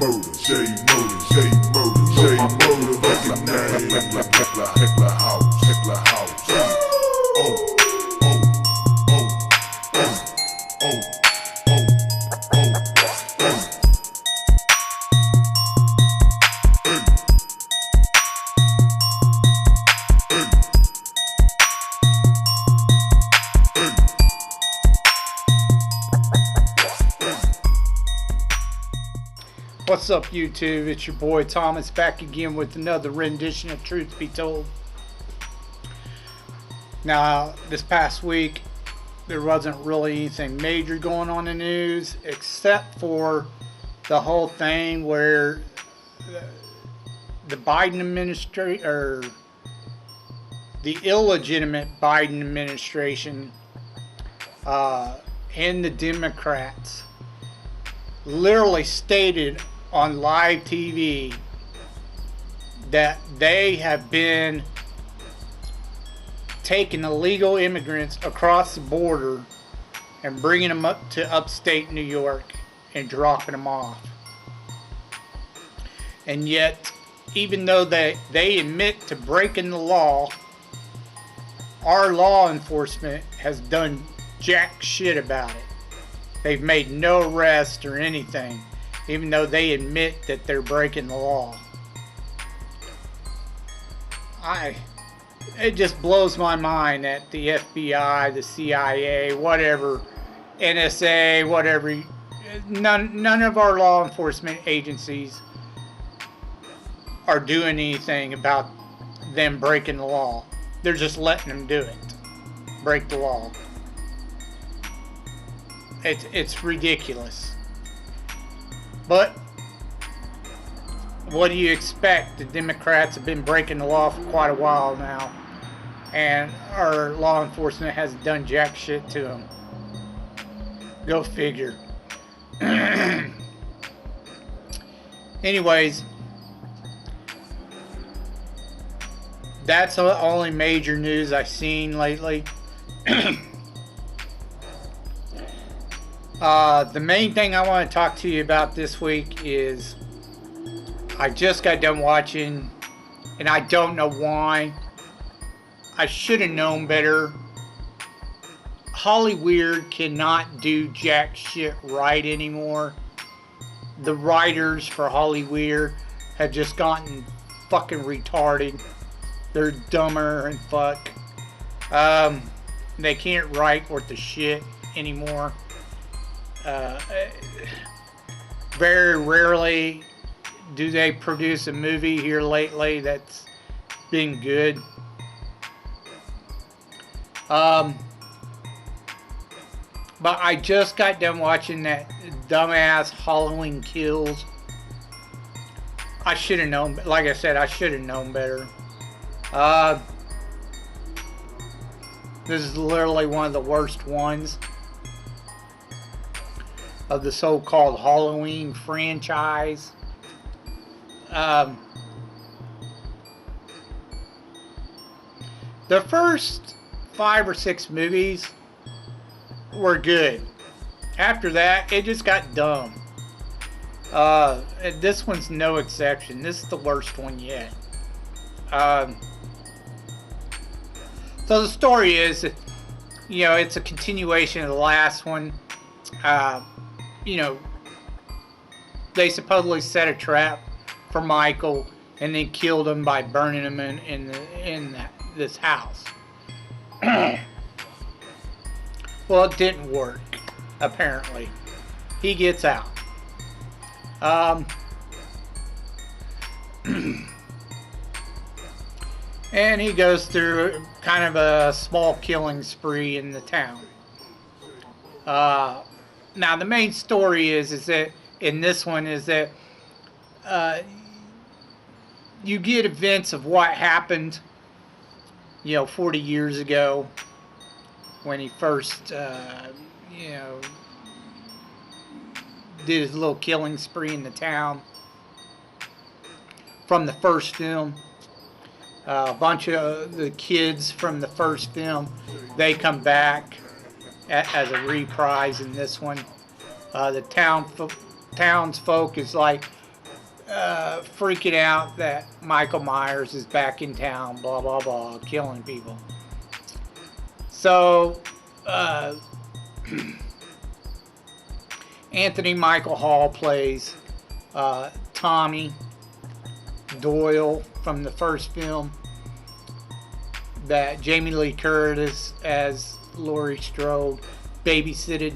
Motor, J Motor, J Motor, J Motor, recognize Heckler House, Heckler House. Oh, oh, oh, oh, oh, oh, oh, oh. What's up, YouTube? It's your boy Thomas back again with another rendition of Truth Be Told. Now, this past week, there wasn't really anything major going on in the news except for the whole thing where the Biden administration, or the illegitimate Biden administration, and the Democrats literally stated on live TV that they have been taking illegal immigrants across the border and bringing them up to upstate New York and dropping them off. And yet, even though they admit to breaking the law, our law enforcement has done jack shit about it. They've made no arrest or anything, even though they admit that they're breaking the law. It just blows my mind that the FBI, the CIA, whatever, NSA, whatever, none of our law enforcement agencies are doing anything about them breaking the law. They're just letting them do it, break the law. It's ridiculous. But what do you expect? The Democrats have been breaking the law for quite a while now, and our law enforcement hasn't done jack shit to them. Go figure. Anyways, that's the only major news I've seen lately. The main thing I want to talk to you about this week is I just got done watching, and I don't know why. I should have known better. Hollywood cannot do jack shit right anymore. The writers for Hollywood have just gotten fucking retarded. They're dumber and fuck. They can't write worth the shit anymore. Very rarely do they produce a movie here lately that's been good. But I just got done watching that dumbass Halloween Kills. I should have known, like I said, I should have known better. This is literally one of the worst ones of the so-called Halloween franchise. The first 5 or 6 movies were good. After that, it just got dumb. And this one's no exception. This is the worst one yet. So the story is, it's a continuation of the last one. They supposedly set a trap for Michael and then killed him by burning him in this house. Well, it didn't work, apparently. He gets out. And he goes through kind of a small killing spree in the town. Now, the main story is that in this one is that you get events of what happened, 40 years ago when he first, did his little killing spree in the town from the first film. A bunch of the kids from the first film, they come back as a reprise in this one. The townsfolk is like, freaking out that Michael Myers is back in town, blah, blah, blah, killing people. So, Anthony Michael Hall plays Tommy Doyle from the first film. That Jamie Lee Curtis as Laurie Strode babysitted.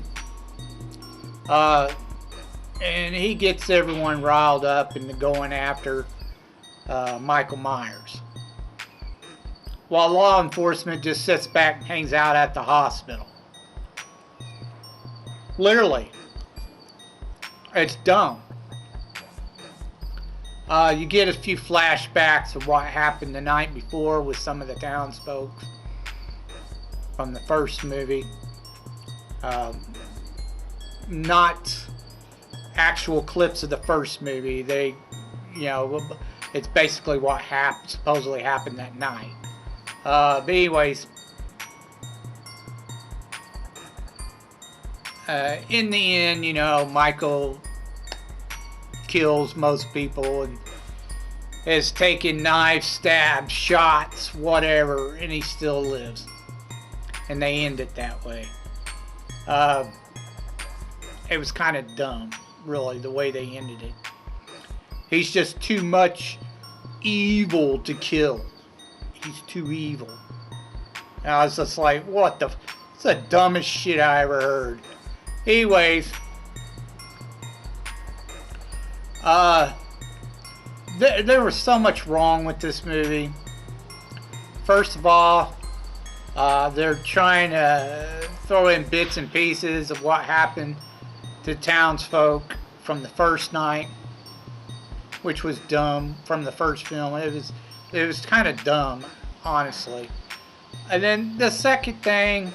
And he gets everyone riled up into going after Michael Myers, while law enforcement just sits back and hangs out at the hospital. Literally. It's dumb. You get a few flashbacks of what happened the night before with some of the townsfolk from the first movie. Not actual clips of the first movie. They, you know, it's basically what supposedly happened that night. But anyways, in the end, you know, Michael kills most people and has taken knives, stabs, shots, whatever, and he still lives. And they end it that way. It was kind of dumb, really, the way they ended it. He's just too much evil to kill. He's too evil. And I was just like, what the... It's the dumbest shit I ever heard. Anyways, there was so much wrong with this movie. First of all, they're trying to throw in bits and pieces of what happened to townsfolk from the first night, which was dumb from the first film. It was kind of dumb, honestly. And then the second thing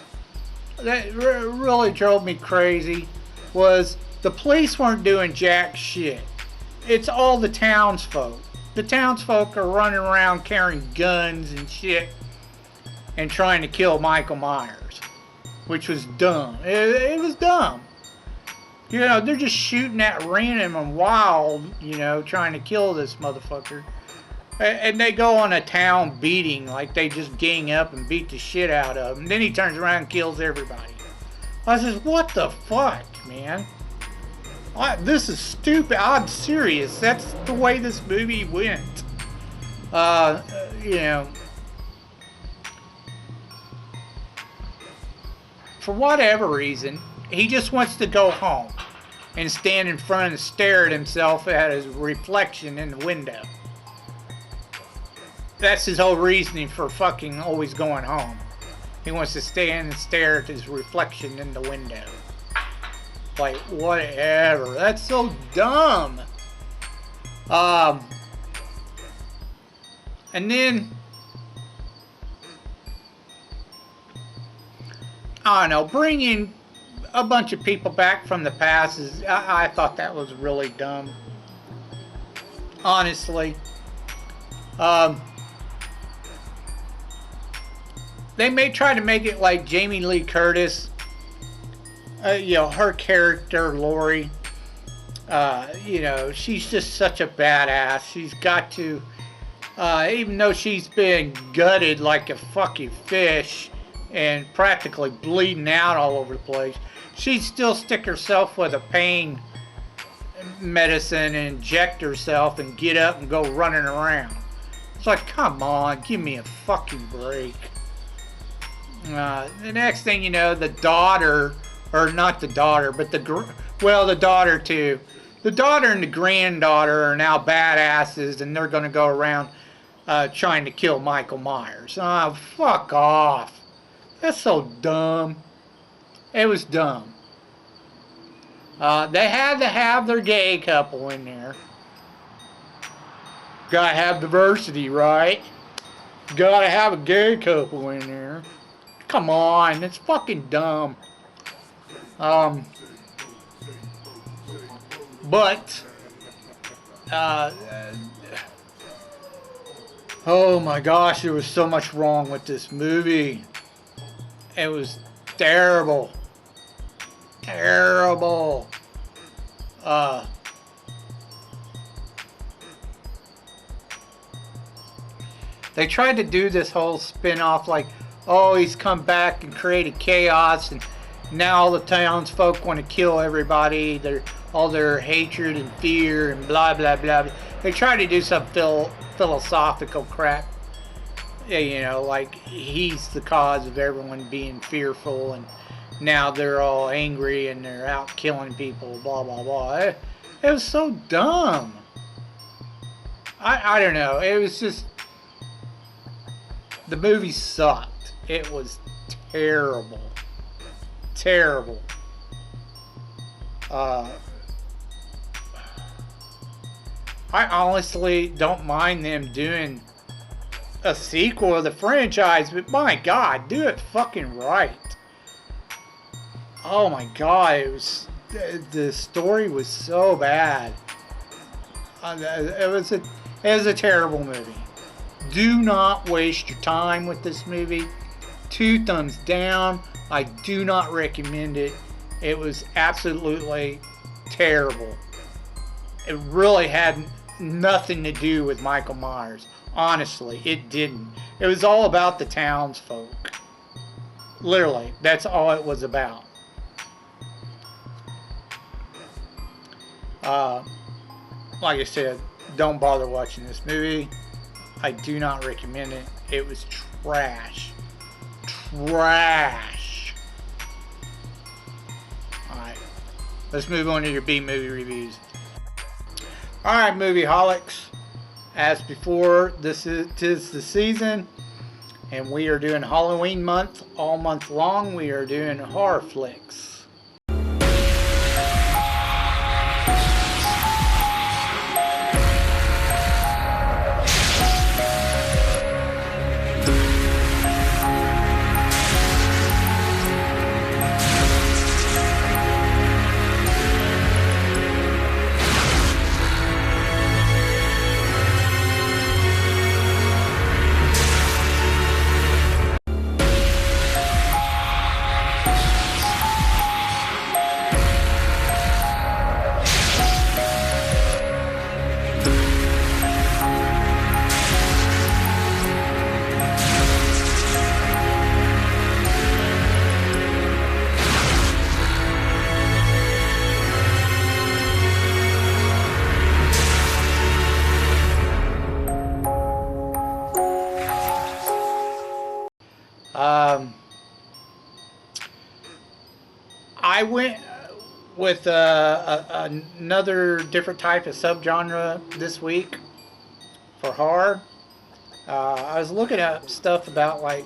that really drove me crazy was the police weren't doing jack shit. It's all the townsfolk. The townsfolk are running around carrying guns and shit and trying to kill Michael Myers, which was dumb. It was dumb. You know, they're just shooting at random and wild, you know, trying to kill this motherfucker. And they go on a town beating, like they just gang up and beat the shit out of him. Then he turns around and kills everybody. I says, what the fuck, man? This is stupid. I'm serious. That's the way this movie went. You know, for whatever reason, he just wants to go home and stand in front and stare at himself at his reflection in the window. That's his whole reasoning for fucking always going home. He wants to stand and stare at his reflection in the window. Like, whatever. That's so dumb. And then, I don't know, bringing a bunch of people back from the past is, I thought that was really dumb. Honestly. They may try to make it like Jamie Lee Curtis. You know, her character, Laurie. You know, she's just such a badass. She's got to, even though she's been gutted like a fucking fish and practically bleeding out all over the place, she'd still stick herself with a pain medicine and inject herself and get up and go running around. It's like, come on, give me a fucking break. The next thing you know, the daughter, or not the daughter, but the daughter too. The daughter and the granddaughter are now badasses, and they're going to go around trying to kill Michael Myers. Oh, fuck off. That's so dumb. It was dumb. They had to have their gay couple in there. Gotta have diversity, right? Gotta have a gay couple in there. Come on, it's fucking dumb. But oh my gosh, there was so much wrong with this movie. It was terrible. Terrible. They tried to do this whole spin-off like, oh, he's come back and created chaos, and now all the townsfolk want to kill everybody. All their hatred and fear and blah, blah, blah. They tried to do some philosophical crap. You know, like he's the cause of everyone being fearful, and now they're all angry and they're out killing people, blah, blah, blah. It was so dumb. I don't know. It was just... The movie sucked. It was terrible. Terrible. I honestly don't mind them doing a sequel of the franchise, but my God, do it fucking right. Oh my God, it was... The story was so bad. It was a terrible movie. Do not waste your time with this movie. 2 thumbs down. I do not recommend it. It was absolutely terrible. It really had nothing to do with Michael Myers. Honestly, it didn't. It was all about the townsfolk. Literally, that's all it was about. Like I said, don't bother watching this movie. I do not recommend it. It was trash. Trash. Alright. Let's move on to your B-movie reviews. Alright, movie-holics. As before, tis the season. And we are doing Halloween month. All month long, we are doing horror flicks. I went with another different type of subgenre this week for horror. I was looking at stuff about like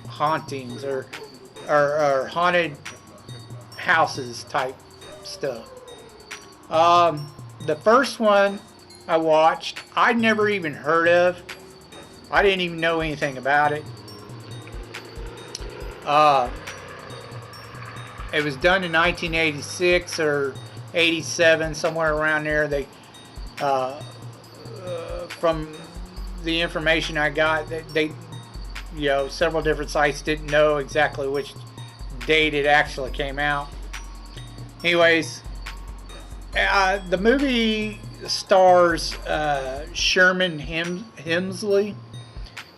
hauntings or haunted houses type stuff. The first one I watched, I'd never even heard of. I didn't even know anything about it. It was done in 1986 or 87, somewhere around there. They, from the information I got, they, you know, several different sites didn't know exactly which date it actually came out. Anyways, the movie stars Sherman Hemsley.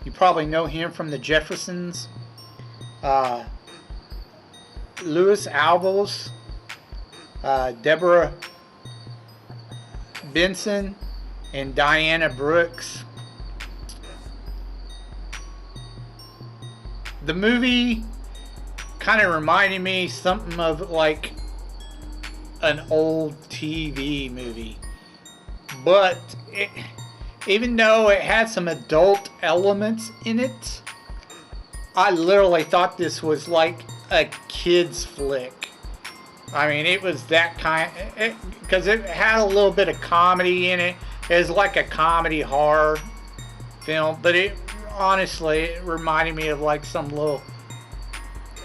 You probably know him from The Jeffersons. Louis Alves, Deborah Benson, and Diana Brooks. The movie kind of reminded me something of like an old TV movie, but even though it had some adult elements in it, I literally thought this was like a kid's flick. I mean, it was that kind, because it had a little bit of comedy in it. It was like a comedy horror film, but it honestly, it reminded me of like some little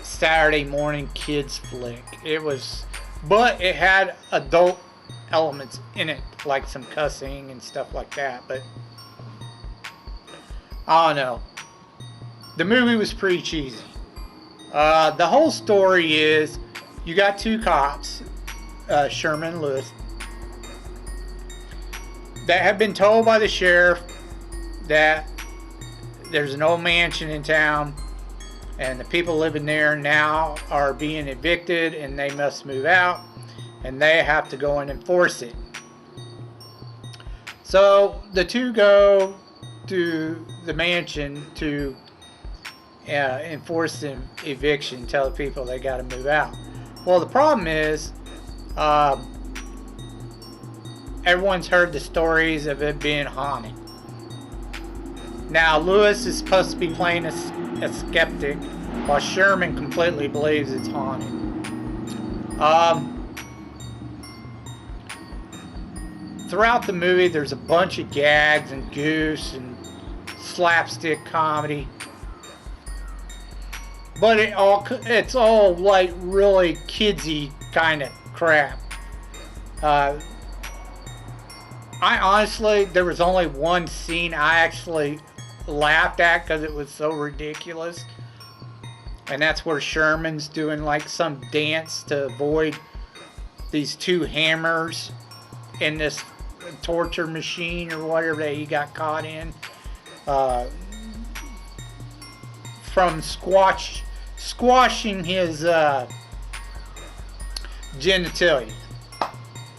Saturday morning kids flick. It was, but it had adult elements in it, like some cussing and stuff like that. But I don't know. The movie was pretty cheesy. The whole story is you got 2 cops, Sherman and Lewis, that have been told by the sheriff that there's an old mansion in town, and the people living there now are being evicted, and they must move out, and they have to go and enforce it. So the two go to the mansion to enforce the eviction, tell the people they got to move out. Well, the problem is, everyone's heard the stories of it being haunted. Now, Lewis is supposed to be playing a skeptic, while Sherman completely believes it's haunted. Throughout the movie, there's a bunch of gags and goofs and slapstick comedy. But it's all like really kidsy kind of crap. I honestly, there was only one scene I actually laughed at because it was so ridiculous. And that's where Sherman's doing like some dance to avoid these two hammers in this torture machine or whatever that he got caught in. From squashing his genitalia.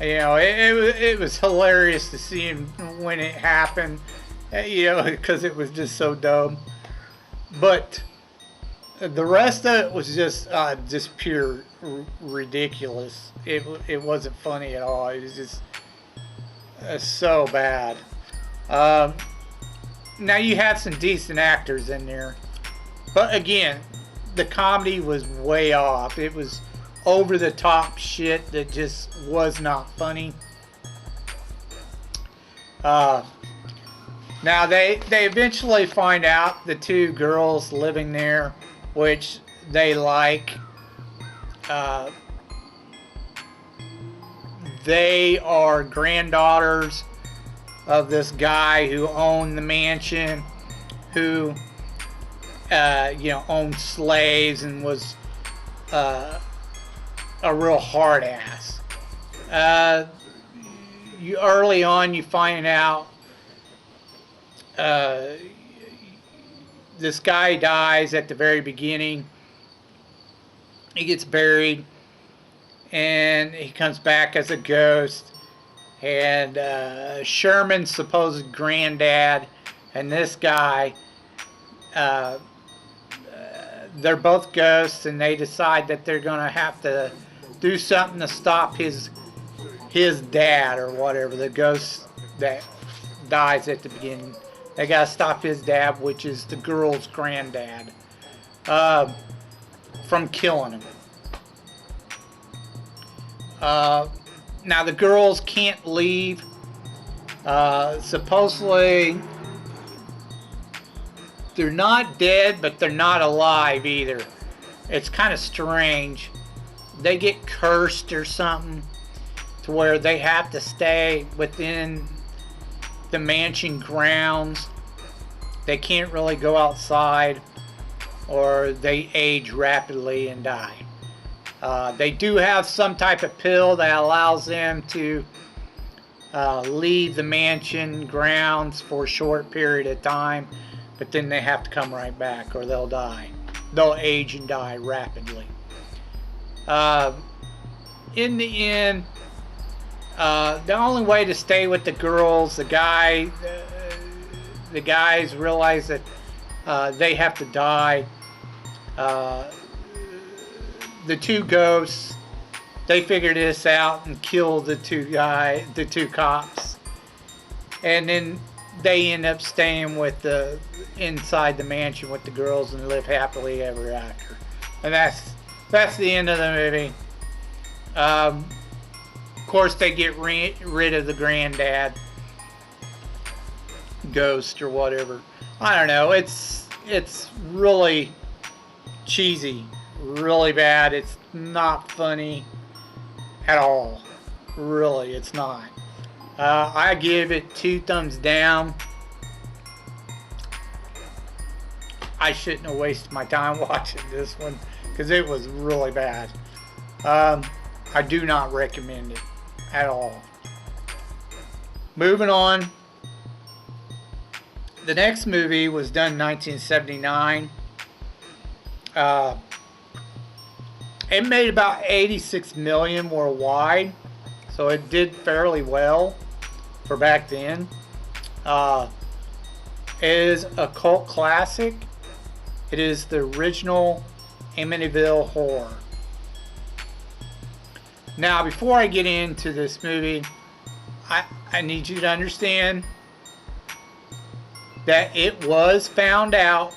You know, it was hilarious to see him when it happened, you know, because it was just so dumb. But the rest of it was just pure ridiculous. It wasn't funny at all. It was just so bad. Now you had some decent actors in there, but again, the comedy was way off. It was over the top shit that just was not funny. Now they eventually find out the two girls living there, which they like. They are granddaughters of this guy who owned the mansion, who you know, owned slaves and was a real hard ass. Early on, you find out this guy dies at the very beginning. He gets buried, and he comes back as a ghost. And Sherman's supposed granddad and this guy, they're both ghosts, and they decide that they're going to have to do something to stop his dad or whatever, the ghost that dies at the beginning. They got to stop his dad, which is the girl's granddad, from killing him. Now the girls can't leave. Supposedly they're not dead, but they're not alive either. It's kind of strange. They get cursed or something to where they have to stay within the mansion grounds. They can't really go outside, or they age rapidly and die. They do have some type of pill that allows them to leave the mansion grounds for a short period of time, but then they have to come right back or they'll die. They'll age and die rapidly. In the end, the only way to stay with the girls, the guys realize that they have to die. The two ghosts, they figure this out and kill the two cops, and then they end up staying with inside the mansion with the girls and live happily ever after. And that's the end of the movie. Of course, they get rid of the granddad ghost or whatever. I don't know. It's really cheesy, really bad. It's not funny at all. Really, it's not. I give it 2 thumbs down. I shouldn't have wasted my time watching this one because it was really bad. I do not recommend it at all. Moving on. The next movie was done in 1979. It made about 86 million worldwide, so it did fairly well for back then. It is a cult classic. It is the original Amityville horror. Now, before I get into this movie, I need you to understand that it was found out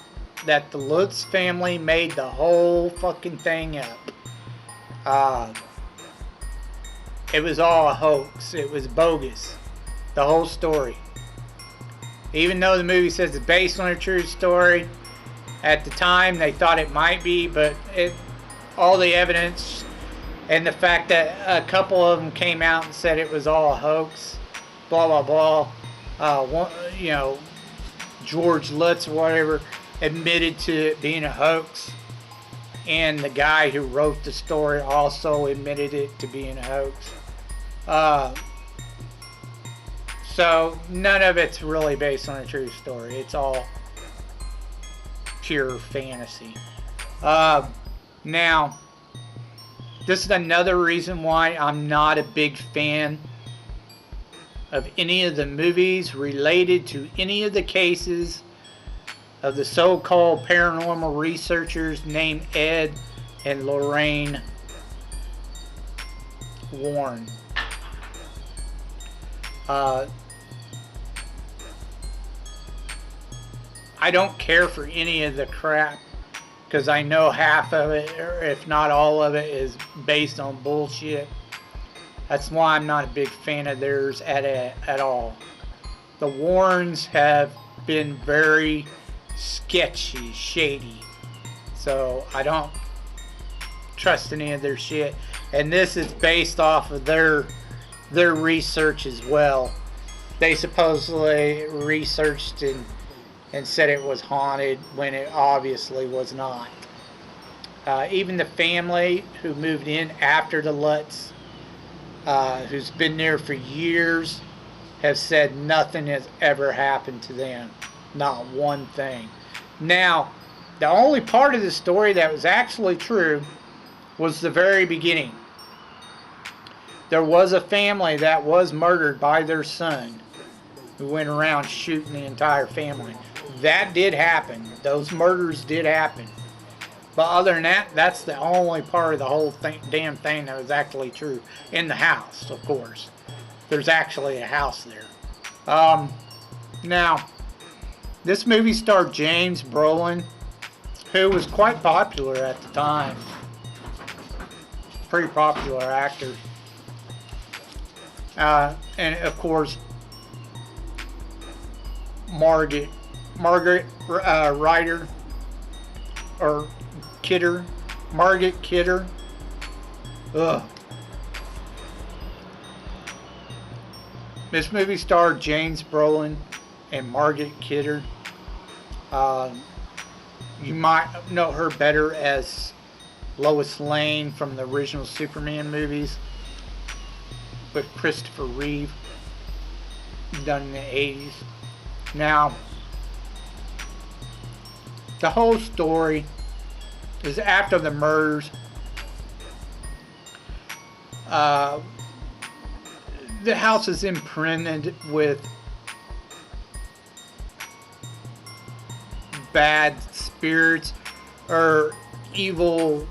that the Lutz family made the whole fucking thing up. It was all a hoax. It was bogus. The whole story. Even though the movie says it's based on a true story, at the time they thought it might be, but all the evidence and the fact that a couple of them came out and said it was all a hoax, blah blah blah. George Lutz or whatever admitted to it being a hoax, and the guy who wrote the story also admitted it to being a hoax. So none of it's really based on a true story. It's all pure fantasy. Now, this is another reason why I'm not a big fan of any of the movies related to any of the cases of the so-called paranormal researchers named Ed and Lorraine Warren. I don't care for any of the crap because I know half of it, or if not all of it, is based on bullshit. That's why I'm not a big fan of theirs at all. The Warrens have been very sketchy, shady. So I don't trust any of their shit. And this is based off of their research as well. They supposedly researched and said it was haunted when it obviously was not. Even the family who moved in after the Lutz, who's been there for years, have said nothing has ever happened to them. Not one thing. Now, the only part of the story that was actually true was the very beginning. There was a family that was murdered by their son who went around shooting the entire family. That did happen. Those murders did happen. But other than that, that's the only part of the whole damn thing that was actually true. In the house, of course. There's actually a house there. Now, this movie starred James Brolin, who was quite popular at the time. Pretty popular actor. And of course, Margaret Ryder, or Kidder, Margaret Kidder. Ugh. This movie starred James Brolin and Margaret Kidder. You might know her better as Lois Lane from the original Superman movies with Christopher Reeve, done in the 80s. Now, the whole story is after the murders. The house is imprinted with bad spirits or evil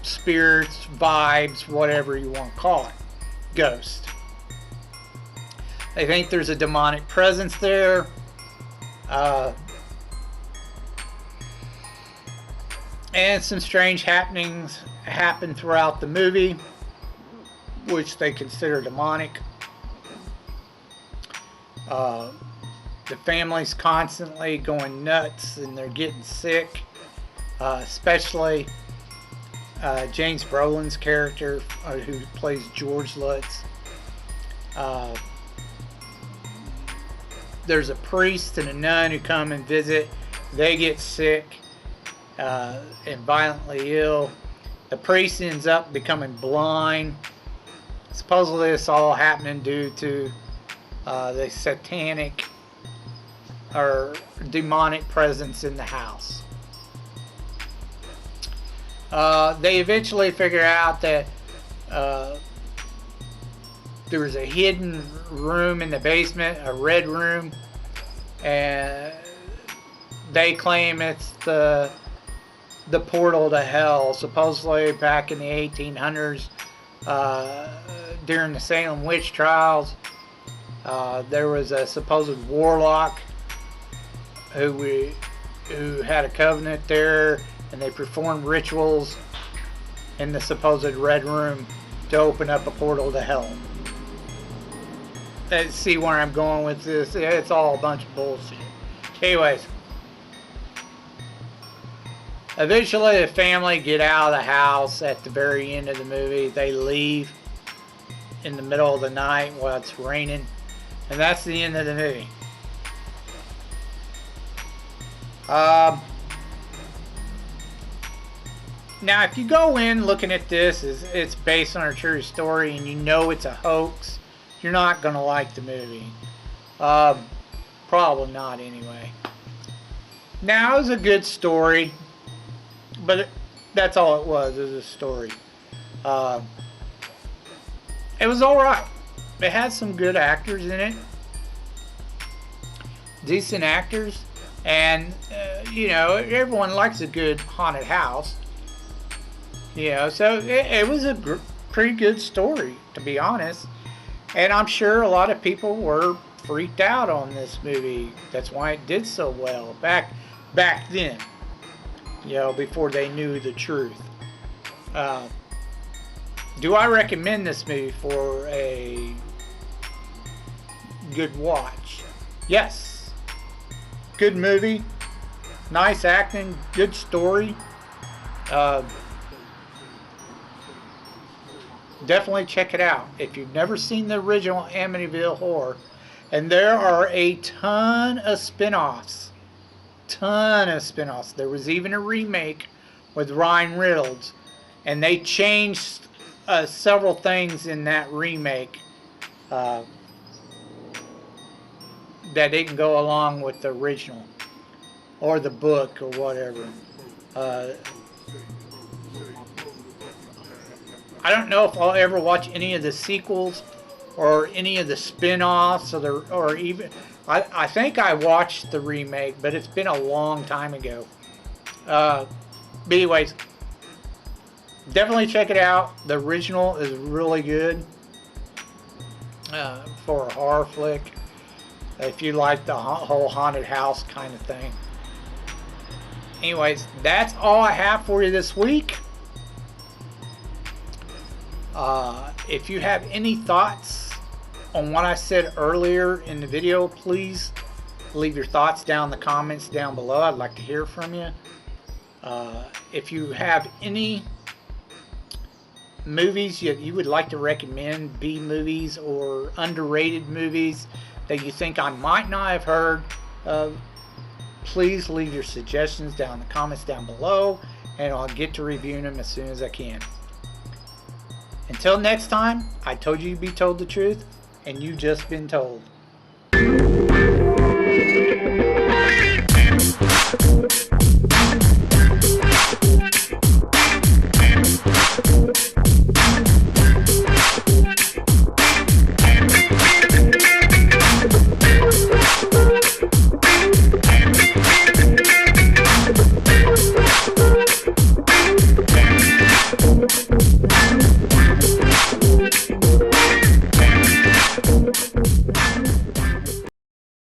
spirits, vibes, whatever you want to call it. Ghost. They think there's a demonic presence there. And some strange happenings happen throughout the movie, which they consider demonic. The family's constantly going nuts and they're getting sick. Especially James Brolin's character, who plays George Lutz. There's a priest and a nun who come and visit. They get sick and violently ill. The priest ends up becoming blind. Supposedly it's all happening due to the satanic or demonic presence in the house. They eventually figure out that there was a hidden room in the basement, a red room, and they claim it's the portal to hell. Supposedly back in the 1800s, during the Salem witch trials, there was a supposed warlock who had a covenant there, and they performed rituals in the supposed red room to open up a portal to hell. Let's see where I'm going with this. It's all a bunch of bullshit. Anyways, eventually the family get out of the house at the very end of the movie. They leave in the middle of the night while it's raining, and that's the end of the movie. Now, if you go in looking at this, it's based on a true story, and you know it's a hoax, you're not going to like the movie. Probably not, anyway. Now, it was a good story, but that's all it was a story. It was alright. It had some good actors in it. Decent actors. And, you know, everyone likes a good haunted house. You know, so it was a pretty good story, to be honest. And I'm sure a lot of people were freaked out on this movie. That's why it did so well back then. You know, before they knew the truth. Do I recommend this movie for a good watch? Yes. Good movie. Nice acting. Good story. Definitely check it out if you've never seen the original Amityville Horror. And there are a ton of spin-offs. There was even a remake with Ryan Reynolds, and they changed several things in that remake that didn't go along with the original or the book or whatever. I don't know if I'll ever watch any of the sequels or any of the spin-offs or even... I think I watched the remake, but it's been a long time ago. But anyways, definitely check it out. The original is really good for a horror flick. If you like the whole haunted house kind of thing. Anyways, that's all I have for you this week. If you have any thoughts on what I said earlier in the video, please leave your thoughts down in the comments down below. I'd like to hear from you. If you have any movies you would like to recommend, B movies or underrated movies that you think I might not have heard of, please leave your suggestions down in the comments down below, and I'll get to reviewing them as soon as I can. Until next time, I told you you'd be told the truth, and you just been told.